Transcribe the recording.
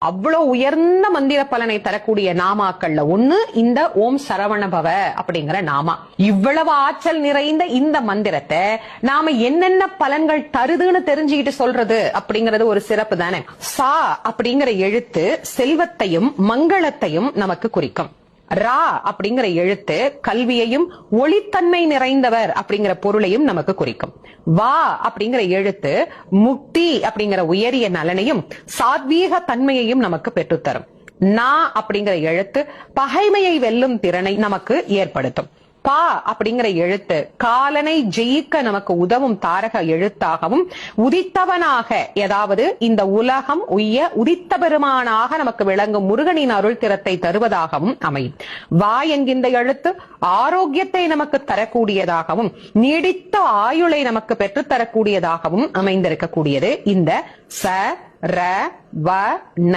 அவ்வளவு உயர்ந்த மந்திர பலனை தரக்கூடிய நாமாக்கள்ல ஒண்ணு இந்த ஓம் சரவணபவ அப்படிங்கிற நாமா. இவ்வளவு ஆற்றல் நிறைந்த இந்த மந்திரத்தை நாம என்னென்ன பலன்கள் தருதுன்னு தெரிஞ்சுக்கிட்டு சொல்றது அப்படிங்கறது ஒரு சிறப்பு தானே. சா அப்படிங்கிற எழுத்து செல்வத்தையும் மங்களத்தையும் நமக்கு குறிக்கும். ரா அப்படிங்கிற எழுத்து கல்வியையும் ஒளித்தன்மை நிறைந்தவர் அப்படிங்கிற பொருளையும் நமக்கு குறிக்கும். வா அப்படிங்கிற எழுத்து முக்தி அப்படிங்கிற உயரிய நலனையும் சாத்வீக தன்மையையும் நமக்கு பெற்றுத்தரும். நா அப்படிங்கிற எழுத்து பகைமையை வெல்லும் திறனை நமக்கு ஏற்படுத்தும். பா அப்படிங்கிற எழுத்து காலனை ஜெயிக்க நமக்கு உதவும் தாரக எழுத்தாகவும் உதித்தவனாக, ஏதாவது இந்த உலகம் உய்ய உதித்த பெருமானாக நமக்கு விளங்கும் முருகனின் அருள் திறத்தை தருவதாகவும் அமையும். வா என்கின்ற எழுத்து ஆரோக்கியத்தை நமக்கு தரக்கூடியதாகவும் நீடித்த ஆயுளை நமக்கு பெற்றுத்தரக்கூடியதாகவும் அமைந்திருக்கக்கூடியது இந்த ச ர வ ந.